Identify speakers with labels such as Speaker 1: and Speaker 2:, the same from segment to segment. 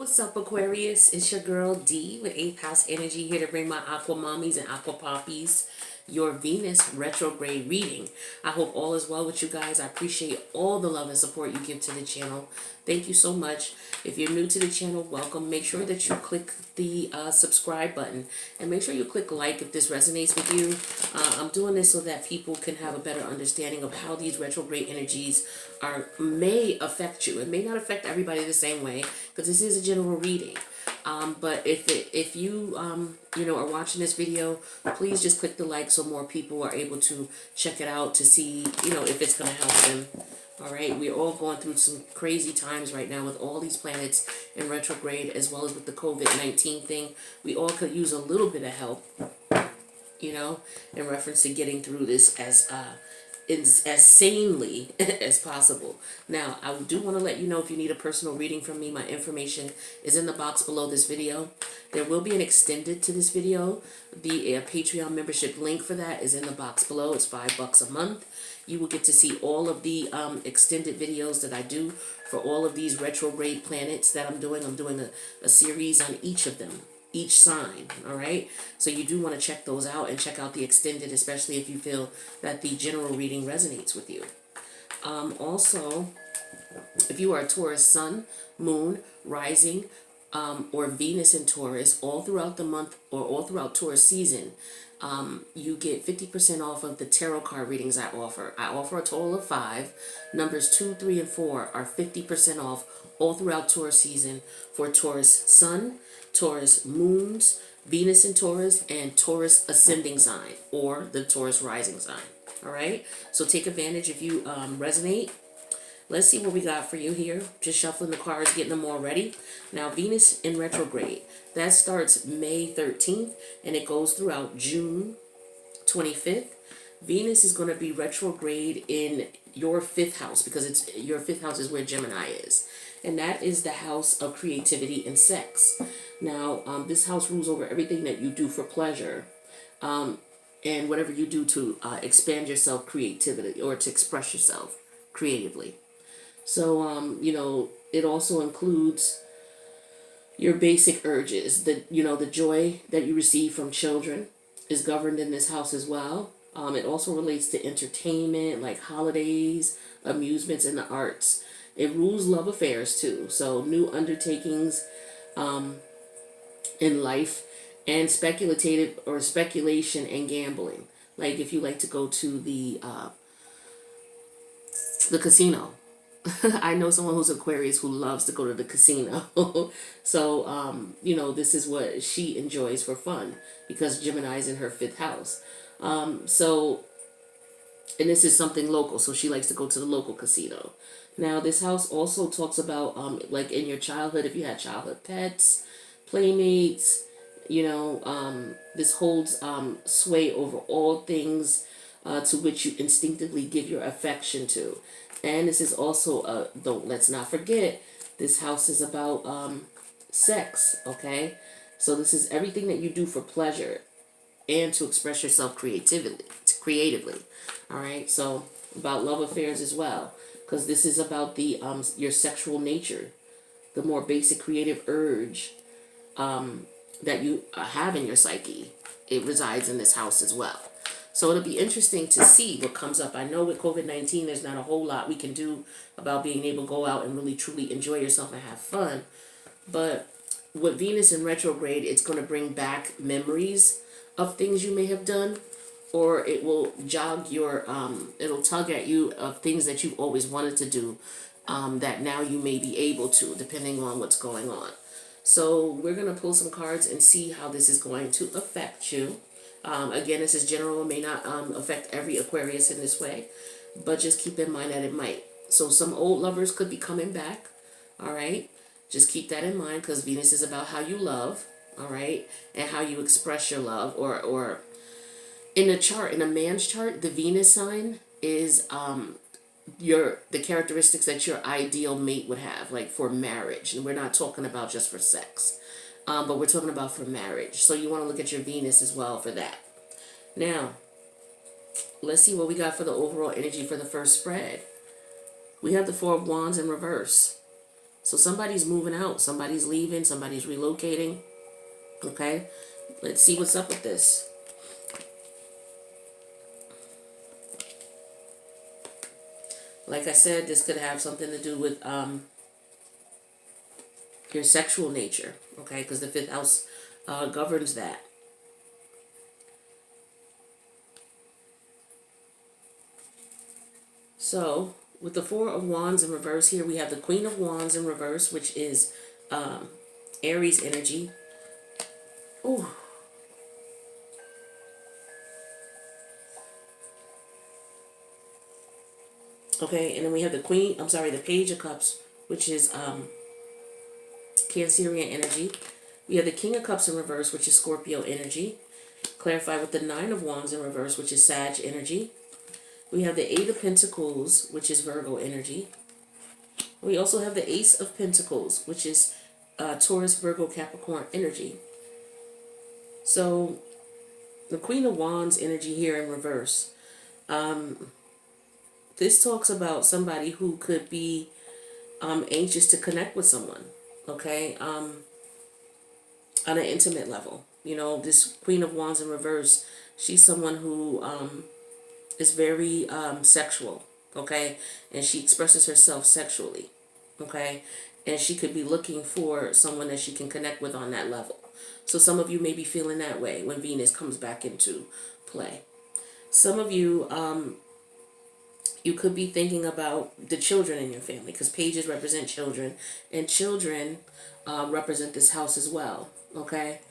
Speaker 1: What's up, Aquarius? It's your girl D with 8th House Energy, here to bring my Aqua Mommies and Aqua Poppies your Venus retrograde reading. I hope all is well with you guys. I appreciate all the love and support you give to the channel. Thank you so much. If you're new to the channel, welcome. Make sure that you click the subscribe button and make sure you click like if this resonates with you. I'm doing this so that people can have a better understanding of how these retrograde energies may affect you. It may not affect everybody the same way because this is a general reading. But if you are watching this video, please just click the like so more people are able to check it out to see if it's going to help them. All right, we're all going through some crazy times right now with all these planets in retrograde, as well as with the COVID-19 thing. We all could use a little bit of help, in reference to getting through this as sanely as possible. Now, I do want to let you know, if you need a personal reading from me, my information is in the box below this video. There will be an extended to this video. The Patreon membership link for that is in the box below. It's $5 a month. You will get to see all of the extended videos that I do for all of these retrograde planets that I'm doing. I'm doing a series on each of them, each sign. All right, so you do want to check those out and check out the extended, especially if you feel that the general reading resonates with you. Also, if you are a Taurus sun, moon, rising, or Venus in Taurus all throughout the month or all throughout Taurus season, you get 50% off of the tarot card readings I offer. I offer a total of 5. Numbers 2, 3, and 4 are 50% off all throughout Taurus season for Taurus sun, Taurus moons, Venus in Taurus, and Taurus ascending sign, or the Taurus rising sign. All right, so take advantage if you resonate. Let's see what we got for you here. Just shuffling the cards, getting them all ready. Now, Venus in retrograde, that starts May 13th, and it goes throughout June 25th. Venus is going to be retrograde in your 5th house, because your 5th house is where Gemini is. And that is the house of creativity and sex. Now, this house rules over everything that you do for pleasure, and whatever you do to expand yourself creativity or to express yourself creatively. So, it also includes your basic urges. The joy that you receive from children is governed in this house as well. It also relates to entertainment, like holidays, amusements, and the arts. It rules love affairs too. So new undertakings in life, and speculation and gambling. Like if you like to go to the casino. I know someone who's Aquarius who loves to go to the casino. So, this is what she enjoys for fun because Gemini is in her 5th house. And this is something local, so she likes to go to the local casino. Now, this house also talks about, like in your childhood, if you had childhood pets, playmates, this holds sway over all things to which you instinctively give your affection to. And this is also, let's not forget, this house is about sex, okay? So this is everything that you do for pleasure and to express yourself creatively, all right? So about love affairs as well, because this is about the your sexual nature, the more basic creative urge that you have in your psyche. It resides in this house as well. So it'll be interesting to see what comes up. I know with COVID-19, there's not a whole lot we can do about being able to go out and really truly enjoy yourself and have fun. But with Venus in retrograde, it's going to bring back memories of things you may have done, or it will jog your, it'll tug at you of things that you've always wanted to do that now you may be able to, depending on what's going on. So we're going to pull some cards and see how this is going to affect you. Again, this is general, may not affect every Aquarius in this way, but just keep in mind that it might. So some old lovers could be coming back, all right? Just keep that in mind because Venus is about how you love, all right, and how you express your love. Or in a chart, in a man's chart, the Venus sign is the characteristics that your ideal mate would have, like for marriage. And we're not talking about just for sex. But we're talking about for marriage. So you want to look at your Venus as well for that. Now, let's see what we got for the overall energy for the first spread. We have the Four of Wands in reverse. So somebody's moving out, somebody's leaving, somebody's relocating. Okay, let's see what's up with this. Like I said, this could have something to do with your sexual nature, okay, because the fifth house governs that. So, with the Four of Wands in reverse here, we have the Queen of Wands in reverse, which is Aries energy. Ooh. Okay, and then we have the the Page of Cups, which is Cancerian energy. We have the King of Cups in reverse, which is Scorpio energy. Clarify with the Nine of Wands in reverse, which is Sag energy. We have the Eight of Pentacles, which is Virgo energy. We also have the Ace of Pentacles, which is Taurus, Virgo, Capricorn energy. So, the Queen of Wands energy here in reverse. This talks about somebody who could be anxious to connect with someone, okay, on an intimate level. You know, this Queen of Wands in reverse, she's someone who is very sexual, okay, and she expresses herself sexually, okay, and she could be looking for someone that she can connect with on that level. So some of you may be feeling that way when Venus comes back into play. Some of you, you could be thinking about the children in your family, because pages represent children, and children represent this house as well, okay?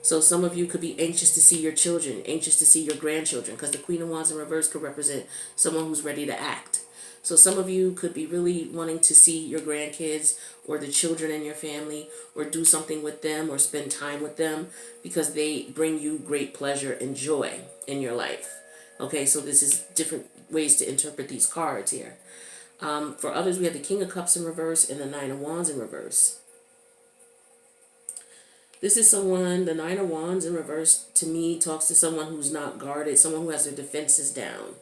Speaker 1: So some of you could be anxious to see your children, anxious to see your grandchildren, because the Queen of Wands in reverse could represent someone who's ready to act. So some of you could be really wanting to see your grandkids or the children in your family, or do something with them or spend time with them, because they bring you great pleasure and joy in your life. Okay, so this is different ways to interpret these cards here. For others, we have the King of Cups in reverse and the Nine of Wands in reverse. This is someone, the Nine of Wands in reverse, to me, talks to someone who's not guarded, someone who has their defenses down.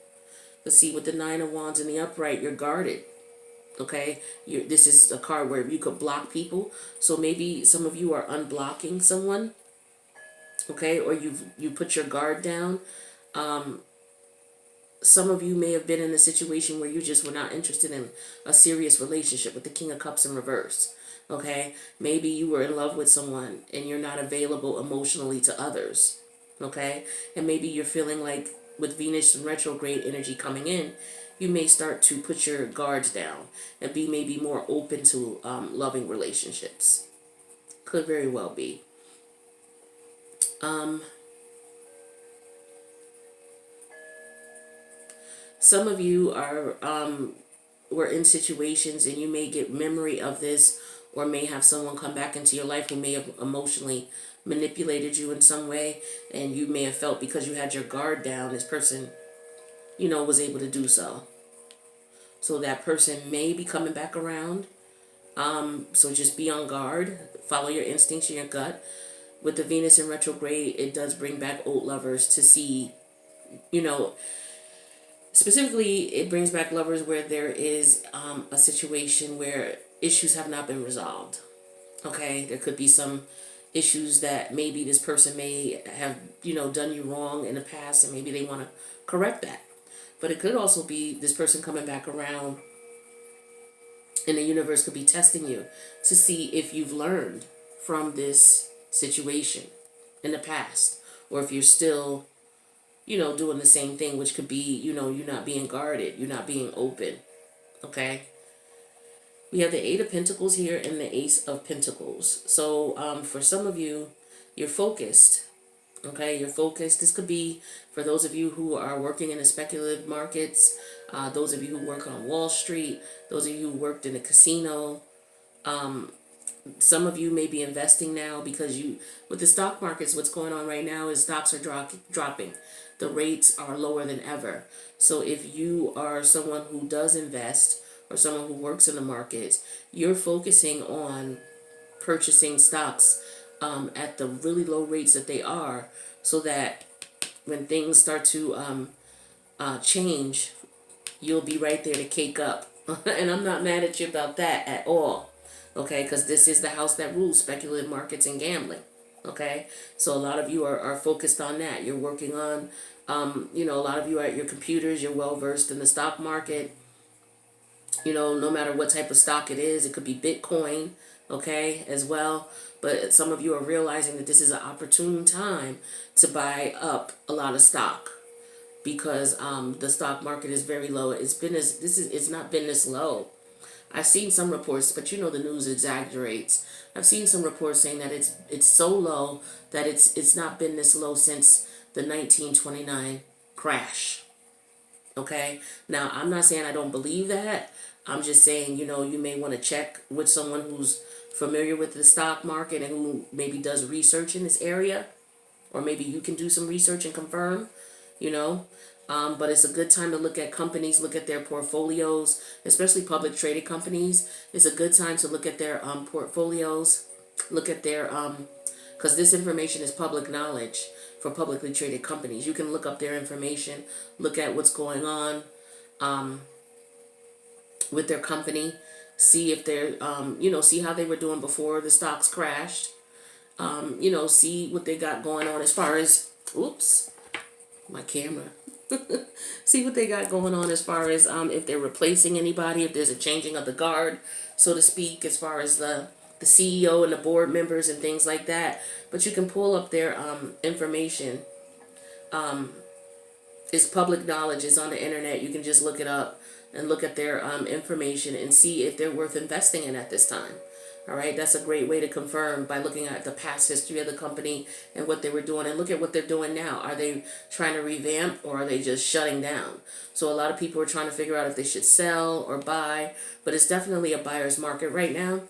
Speaker 1: But see, with the Nine of Wands in the upright, you're guarded. Okay? This is a card where you could block people. So maybe some of you are unblocking someone. Okay? Or you put your guard down. Some of you may have been in a situation where you just were not interested in a serious relationship with the King of Cups in reverse. Okay, maybe you were in love with someone and you're not available emotionally to others. Okay, and maybe you're feeling like with Venus and retrograde energy coming in, you may start to put your guards down and be maybe more open to loving relationships. Could very well be. Some of you are were in situations, and you may get memory of this, or may have someone come back into your life who may have emotionally manipulated you in some way, and you may have felt because you had your guard down, this person, you know, was able to do so. So that person may be coming back around. So just be on guard. Follow your instincts and your gut. With the Venus in retrograde, it does bring back old lovers to see, you know, specifically, it brings back lovers where there is a situation where issues have not been resolved. Okay, there could be some issues that maybe this person may have, you know, done you wrong in the past, and maybe they want to correct that. But it could also be this person coming back around, and the universe could be testing you to see if you've learned from this situation in the past, or if you're still, you know, doing the same thing, which could be, you know, you're not being guarded, you're not being open. Okay. We have the Eight of Pentacles here and the Ace of Pentacles. So for some of you, you're focused. Okay, you're focused. This could be for those of you who are working in the speculative markets, those of you who work on Wall Street, those of you who worked in a casino. Some of you may be investing now because with the stock markets, what's going on right now is stocks are dropping. The rates are lower than ever. So if you are someone who does invest, or someone who works in the markets, you're focusing on purchasing stocks at the really low rates that they are, so that when things start to change, you'll be right there to cake up. And I'm not mad at you about that at all. Okay, because this is the house that rules speculative markets and gambling. Okay, so a lot of you are focused on that. You're working on, a lot of you are at your computers. You're well versed in the stock market. No matter what type of stock it is, it could be Bitcoin, okay, as well. But some of you are realizing that this is an opportune time to buy up a lot of stock because the stock market is very low. It's not been this low. I've seen some reports, but the news exaggerates. I've seen some reports saying that it's so low that it's not been this low since the 1929 crash. Okay? Now, I'm not saying I don't believe that. I'm just saying, you may want to check with someone who's familiar with the stock market and who maybe does research in this area. Or maybe you can do some research and confirm, but it's a good time to look at companies, look at their portfolios, especially public traded companies. It's a good time to look at their portfolios, look at their, because this information is public knowledge for publicly traded companies. You can look up their information, look at what's going on with their company, see if they're, see how they were doing before the stocks crashed, see what they got going on as far as, oops, my camera. See what they got going on as far as if they're replacing anybody, if there's a changing of the guard, so to speak, as far as the CEO and the board members and things like that. But you can pull up their information. It's public knowledge. It's on the internet. You can just look it up and look at their information and see if they're worth investing in at this time. All right, that's a great way to confirm by looking at the past history of the company and what they were doing, and look at what they're doing now. Are they trying to revamp, or are they just shutting down? So a lot of people are trying to figure out if they should sell or buy, but it's definitely a buyer's market right now.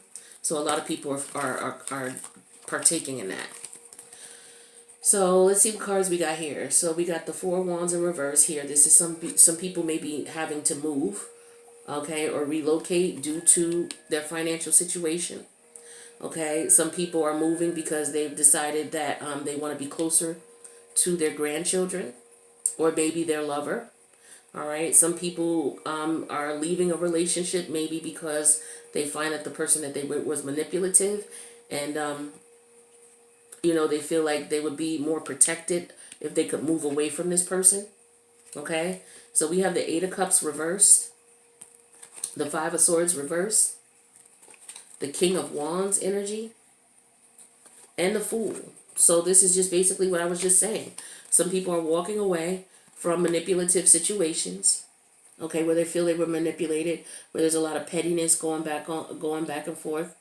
Speaker 1: So a lot of people are partaking in that. So let's see what cards we got here. So we got the Four of Wands in reverse here. This is some people may be having to move, okay, or relocate due to their financial situation. Okay, some people are moving because they've decided that they want to be closer to their grandchildren or maybe their lover. All right, some people are leaving a relationship maybe because they find that the person that they were was manipulative, and they feel like they would be more protected if they could move away from this person. Okay, so we have the Eight of Cups reversed, the Five of Swords reversed, the King of Wands energy, and the Fool. So this is just basically what I was just saying. Some people are walking away from manipulative situations, okay, where they feel they were manipulated, where there's a lot of pettiness going back and forth,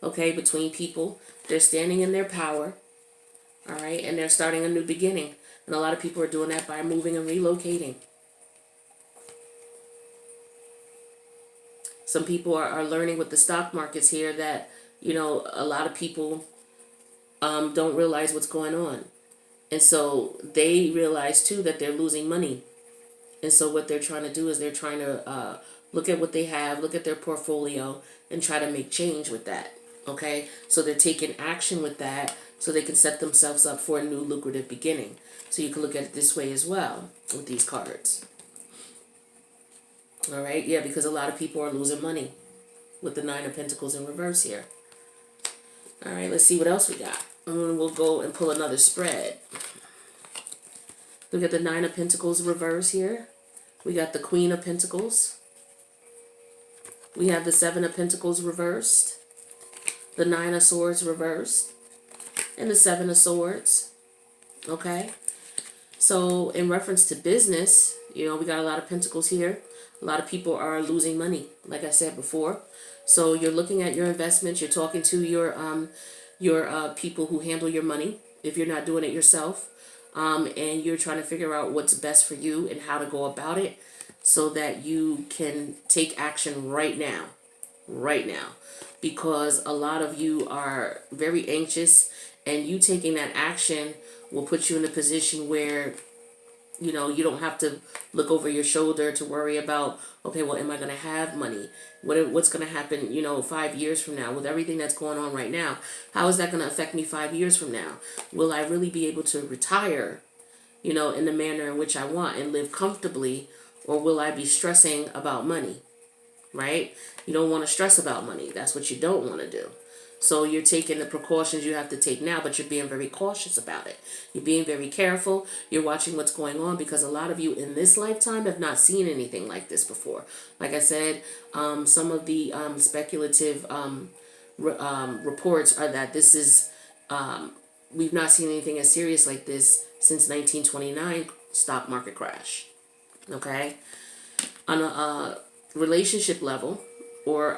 Speaker 1: okay, between people. They're standing in their power, all right, and they're starting a new beginning. And a lot of people are doing that by moving and relocating. Some people are learning with the stock markets here that, a lot of people don't realize what's going on. And so they realize, too, that they're losing money. And so what they're trying to do is they're trying to look at what they have, look at their portfolio, and try to make change with that. Okay? So they're taking action with that so they can set themselves up for a new lucrative beginning. So you can look at it this way as well with these cards. All right, yeah, because a lot of people are losing money with the Nine of Pentacles in reverse here. All right, let's see what else we got. And we'll go and pull another spread. Look at the Nine of Pentacles reverse here. We got the Queen of Pentacles. We have the Seven of Pentacles reversed, the Nine of Swords reversed, and the Seven of Swords. Okay, so in reference to business, we got a lot of pentacles here. A lot of people are losing money, like I said before. So you're looking at your investments. You're talking to your people who handle your money if you're not doing it yourself. And you're trying to figure out what's best for you and how to go about it so that you can take action right now. Right now. Because a lot of you are very anxious, and you taking that action will put you in a position where you don't have to look over your shoulder to worry about, okay, well, am I going to have money? What's going to happen, 5 years from now with everything that's going on right now? How is that going to affect me 5 years from now? Will I really be able to retire, in the manner in which I want and live comfortably, or will I be stressing about money? right? You don't want to stress about money. That's what you don't want to do. So you're taking the precautions you have to take now, but you're being very cautious about it. You're being very careful. You're watching what's going on because a lot of you in this lifetime have not seen anything like this before. Like I said, some of the speculative reports are that this is, we've not seen anything as serious like this since 1929 stock market crash. Okay? On a relationship level or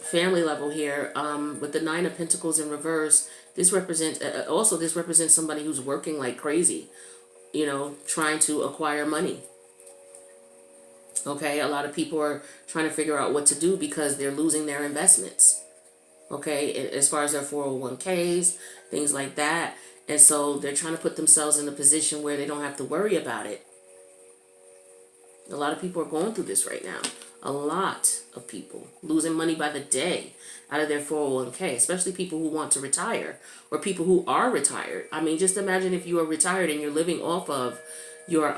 Speaker 1: family level here, with the Nine of Pentacles in reverse, this represents this represents somebody who's working like crazy, trying to acquire money. Okay, a lot of people are trying to figure out what to do because they're losing their investments. Okay, as far as their 401ks, things like that. And so they're trying to put themselves in a position where they don't have to worry about it. A lot of people are going through this right now. A lot of people losing money by the day out of their 401k, especially people who want to retire or people who are retired. I mean, just imagine if you are retired and you're living off of your,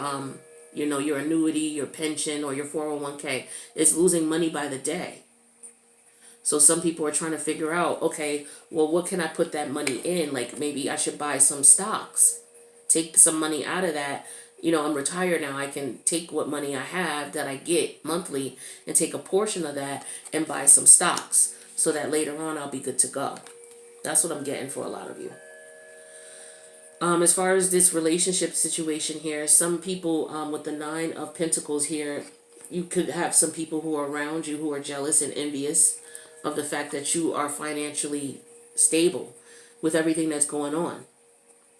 Speaker 1: your annuity, your pension, or your 401k. It's losing money by the day. So some people are trying to figure out, okay, well, what can I put that money in? Like maybe I should buy some stocks, take some money out of that. I'm retired now. I can take what money I have that I get monthly and take a portion of that and buy some stocks so that later on I'll be good to go. That's what I'm getting for a lot of you. As far as this relationship situation here, some people with the Nine of Pentacles here, you could have some people who are around you who are jealous and envious of the fact that you are financially stable with everything that's going on.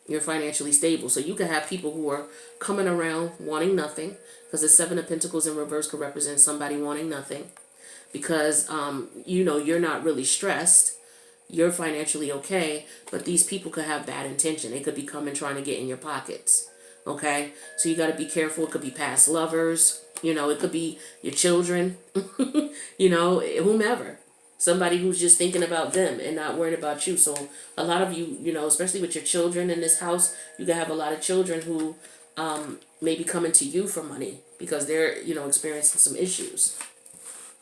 Speaker 1: You're financially stable. So you could have people who are coming around wanting nothing, because the Seven of Pentacles in reverse could represent somebody wanting nothing because, you're not really stressed. You're financially okay, but these people could have bad intention. They could be coming trying to get in your pockets. Okay? So you got to be careful. It could be past lovers. It could be your children, whomever. Somebody who's just thinking about them and not worried about you. So a lot of you, especially with your children in this house, you can have a lot of children who may be coming to you for money because they're, experiencing some issues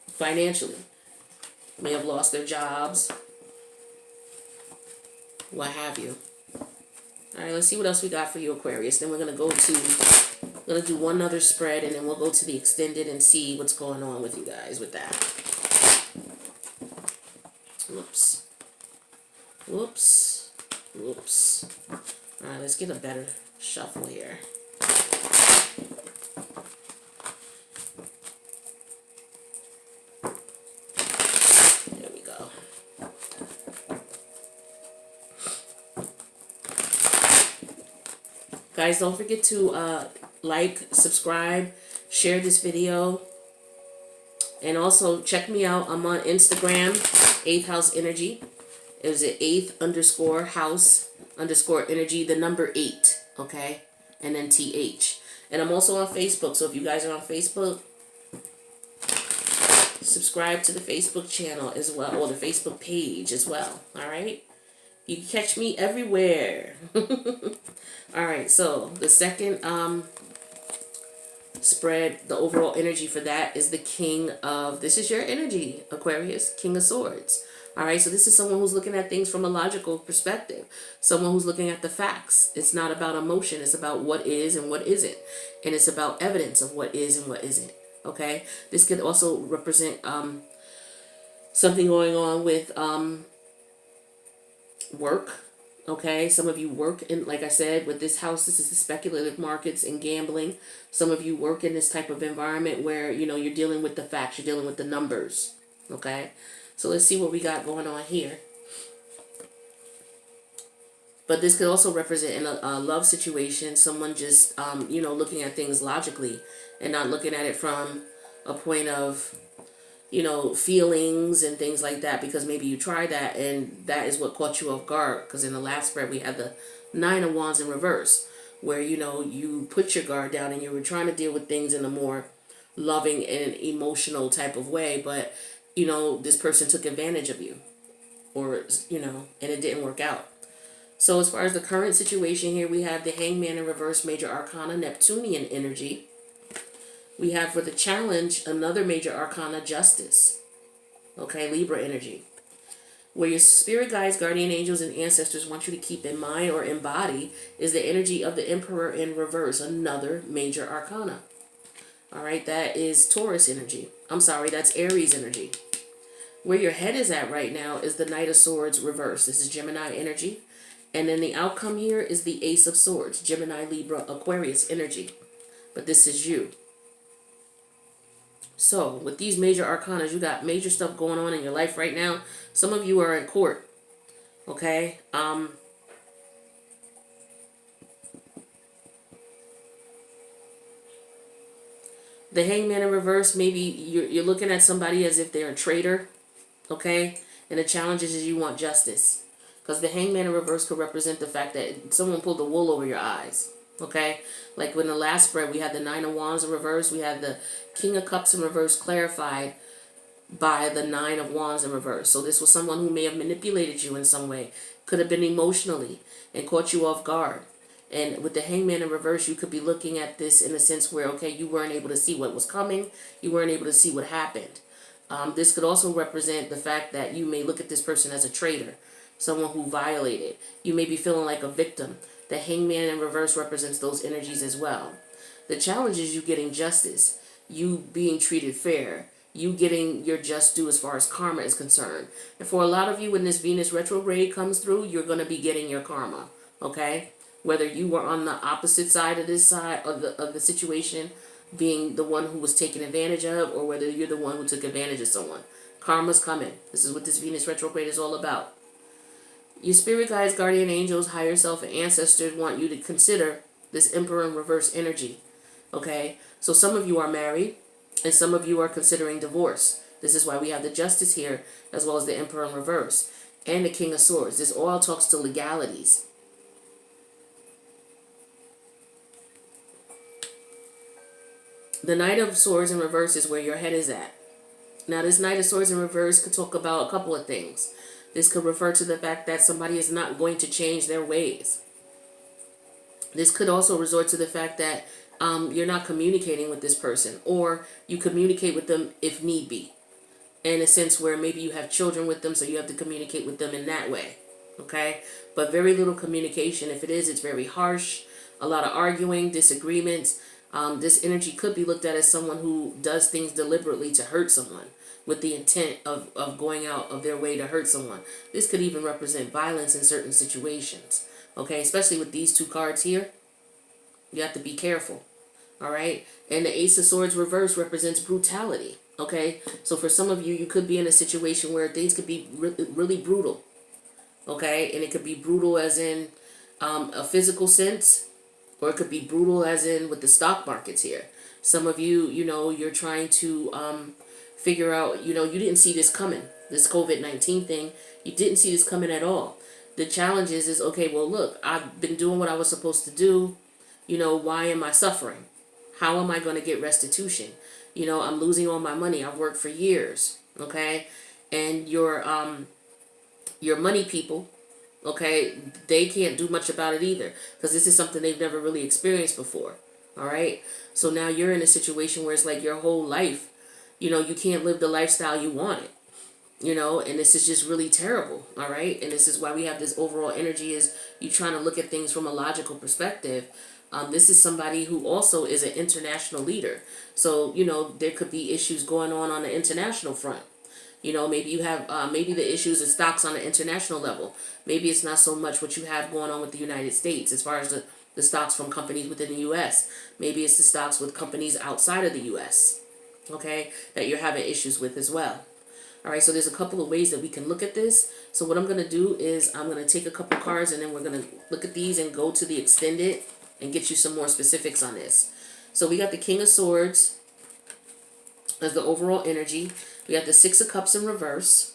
Speaker 1: financially. May have lost their jobs, what have you. All right, let's see what else we got for you, Aquarius. Then we're going to do one other spread, and then we'll go to the extended and see what's going on with you guys with that. Whoops. Whoops. Whoops. All right, let's get a better shuffle here. There we go. Guys, don't forget to like, subscribe, share this video. And also check me out. I'm on Instagram, 8th House Energy. It was at 8th_house_energy, the number 8, okay? And then TH. And I'm also on Facebook. So if you guys are on Facebook, subscribe to the Facebook channel as well, or the Facebook page as well, all right? You can catch me everywhere. All right, so the second spread, the overall energy for that is the King of, this is your energy, Aquarius, King of Swords. All right, so this is someone who's looking at things from a logical perspective, someone who's looking at the facts. It's not about emotion. It's about what is and what isn't. And it's about evidence of what is and what isn't. Okay, this could also represent something going on with work. Okay, some of you work in, like I said, with this house, this is the speculative markets and gambling. Some of you work in this type of environment where, you're dealing with the facts, you're dealing with the numbers. Okay, so let's see what we got going on here. But this could also represent in a love situation, someone just, looking at things logically and not looking at it from a point of, feelings and things like that, because maybe you tried that and that is what caught you off guard. Because in the last spread we had the Nine of Wands in reverse, where you put your guard down and you were trying to deal with things in a more loving and emotional type of way, but this person took advantage of you, or and it didn't work out. So as far as the current situation here, we have the Hangman in reverse, major arcana, Neptunian energy. We have for the challenge another major arcana, Justice. Okay, Libra energy. Where your spirit guides, guardian angels, and ancestors want you to keep in mind or embody is the energy of the Emperor in reverse, another major arcana. All right, that is Taurus energy. I'm sorry, that's Aries energy. Where your head is at right now is the Knight of Swords reverse. This is Gemini energy. And then the outcome here is the Ace of Swords, Gemini, Libra, Aquarius energy. But this is you. So, with these major arcanas, you got major stuff going on in your life right now. Some of you are in court. Okay? The Hangman in reverse, maybe you're looking at somebody as if they're a traitor. Okay? And the challenge is you want justice. Because the Hangman in reverse could represent the fact that someone pulled the wool over your eyes. Okay? Like when the last spread, we had the Nine of Wands in reverse. We had the King of Cups in reverse clarified by the Nine of Wands in reverse. So this was someone who may have manipulated you in some way. Could have been emotionally and caught you off guard. And with the Hangman in reverse, you could be looking at this in a sense where, okay, you weren't able to see what was coming. You weren't able to see what happened. This could also represent the fact that you may look at this person as a traitor, someone who violated. You may be feeling like a victim. The Hangman in reverse represents those energies as well. The challenge is you getting justice, you being treated fair, you getting your just due as far as karma is concerned. And for a lot of you, when this Venus retrograde comes through, you're going to be getting your karma, okay? Whether you were on the opposite side of this side of the situation, being the one who was taken advantage of, or whether you're the one who took advantage of someone. Karma's coming. This is what this Venus retrograde is all about. Your spirit guides, guardian angels, higher self, and ancestors want you to consider this Emperor in reverse energy. Okay? So some of you are married, and some of you are considering divorce. This is why we have the Justice here, as well as the Emperor in reverse, and the King of Swords. This all talks to legalities. The Knight of Swords in reverse is where your head is at. Now, this Knight of Swords in reverse could talk about a couple of things. This could refer to the fact that somebody is not going to change their ways. This could also resort to the fact that you're not communicating with this person, or you communicate with them if need be. In a sense where maybe you have children with them, so you have to communicate with them in that way. Okay? But very little communication. If it is, it's very harsh. A lot of arguing, disagreements. This energy could be looked at as someone who does things deliberately to hurt someone, with the intent of going out of their way to hurt someone. This could even represent violence in certain situations. Okay, especially with these two cards here. You have to be careful. All right? And the Ace of Swords reverse represents brutality. Okay? So for some of you, you could be in a situation where things could be really brutal. Okay? And it could be brutal as in a physical sense, or it could be brutal as in with the stock markets here. Some of you, you're trying to figure out, you didn't see this coming. This COVID-19 thing, you didn't see this coming at all. The challenge is okay, well, look, I've been doing what I was supposed to do. Why am I suffering? How am I going to get restitution? I'm losing all my money. I've worked for years, okay? And your money people, okay, they can't do much about it either, because this is something they've never really experienced before, all right? So now you're in a situation where it's like your whole life, you can't live the lifestyle you wanted, and this is just really terrible, all right? And this is why we have this overall energy is you trying to look at things from a logical perspective. This is somebody who also is an international leader. So, there could be issues going on the international front. Maybe you have, maybe the issues of stocks on the international level. Maybe it's not so much what you have going on with the United States as far as the stocks from companies within the U.S. Maybe it's the stocks with companies outside of the U.S., okay, that you're having issues with as well. All right, so there's a couple of ways that we can look at this. So what I'm going to do is I'm going to take a couple cards and then we're going to look at these and go to the extended and get you some more specifics on this. So we got the King of Swords as the overall energy. We got the Six of Cups in reverse.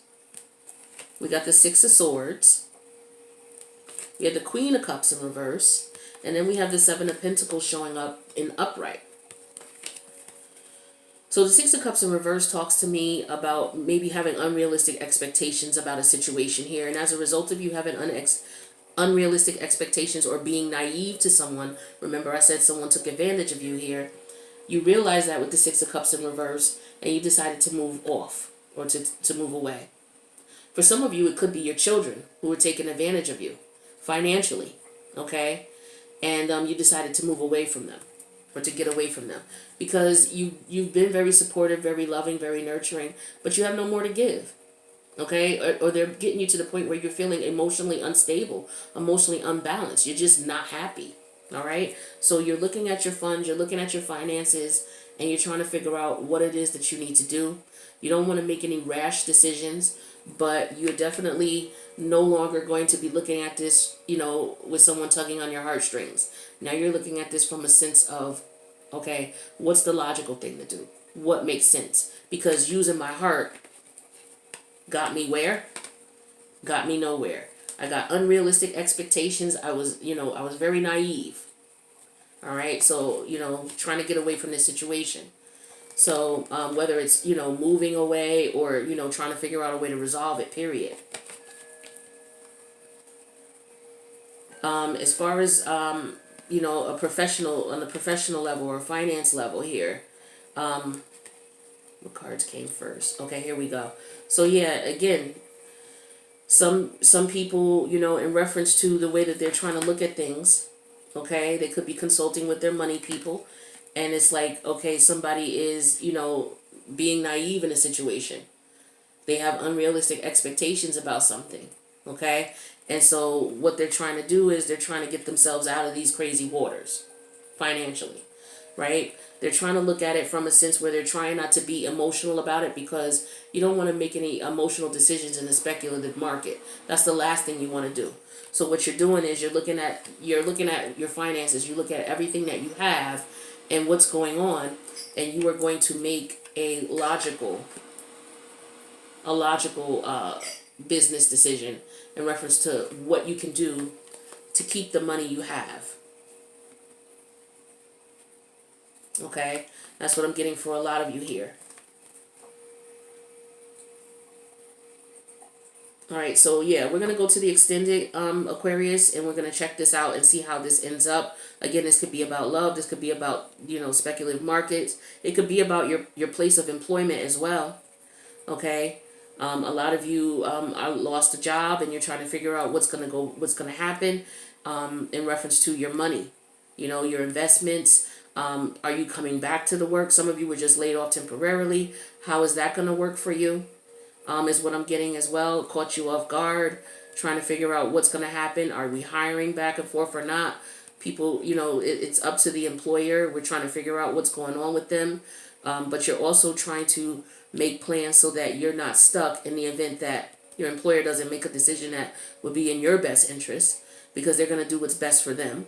Speaker 1: We got the Six of Swords. We have the Queen of Cups in reverse. And then we have the Seven of Pentacles showing up in upright. So the Six of Cups in reverse talks to me about maybe having unrealistic expectations about a situation here. And as a result of you having unrealistic expectations or being naive to someone, remember I said someone took advantage of you here, You realize that with the Six of Cups in reverse, and you decided to move off or to move away. For some of you, it could be your children who were taking advantage of you financially, okay? And you decided to move away from them or to get away from them because you've been very supportive, very loving, very nurturing, but you have no more to give, okay? Or they're getting you to the point where you're feeling emotionally unstable, emotionally unbalanced. You're just not happy, all right? So you're looking at your funds, you're looking at your finances, and you're trying to figure out what it is that you need to do. You don't want to make any rash decisions, but you're definitely no longer going to be looking at this, with someone tugging on your heartstrings. Now you're looking at this from a sense of, okay, what's the logical thing to do? What makes sense? Because using my heart got me where? Got me nowhere. I got unrealistic expectations. I was very naive. All right, so, trying to get away from this situation. So whether it's, moving away or, trying to figure out a way to resolve it, period. As far as, on the professional level or finance level here, what cards came first? Okay, here we go. So yeah, again, some people, in reference to the way that they're trying to look at things, okay, they could be consulting with their money people. And it's like, okay, somebody is, being naive in a situation. They have unrealistic expectations about something, okay? And so what they're trying to do is they're trying to get themselves out of these crazy waters financially, right? They're trying to look at it from a sense where they're trying not to be emotional about it because you don't want to make any emotional decisions in the speculative market. That's the last thing you want to do. So what you're doing is you're looking at your finances, you look at everything that you have and what's going on, and you are going to make a logical business decision in reference to what you can do to keep the money you have. Okay, that's what I'm getting for a lot of you here. All right, so yeah, we're going to go to the extended Aquarius, and we're going to check this out and see how this ends up. Again, this could be about love. This could be about, speculative markets. It could be about your place of employment as well. Okay, a lot of you are lost a job, and you're trying to figure out what's going to happen in reference to your money, your investments. Are you coming back to the work? Some of you were just laid off temporarily. How is that going to work for you? Is what I'm getting as well. Caught you off guard, trying to figure out what's going to happen. Are we hiring back and forth or not? People, it's up to the employer. We're trying to figure out what's going on with them. But you're also trying to make plans so that you're not stuck in the event that your employer doesn't make a decision that would be in your best interest, because they're going to do what's best for them.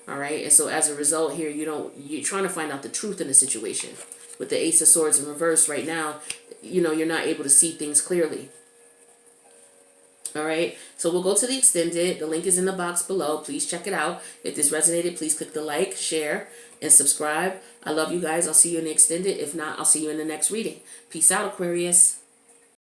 Speaker 1: All right. And so as a result here, you're trying to find out the truth in the situation. With the Ace of Swords in reverse right now, you're not able to see things clearly. All right, so we'll go to the extended. The link is in the box below. Please check it out. If this resonated, please click the like, share, and subscribe. I love you guys. I'll see you in the extended. If not, I'll see you in the next reading. Peace out, Aquarius.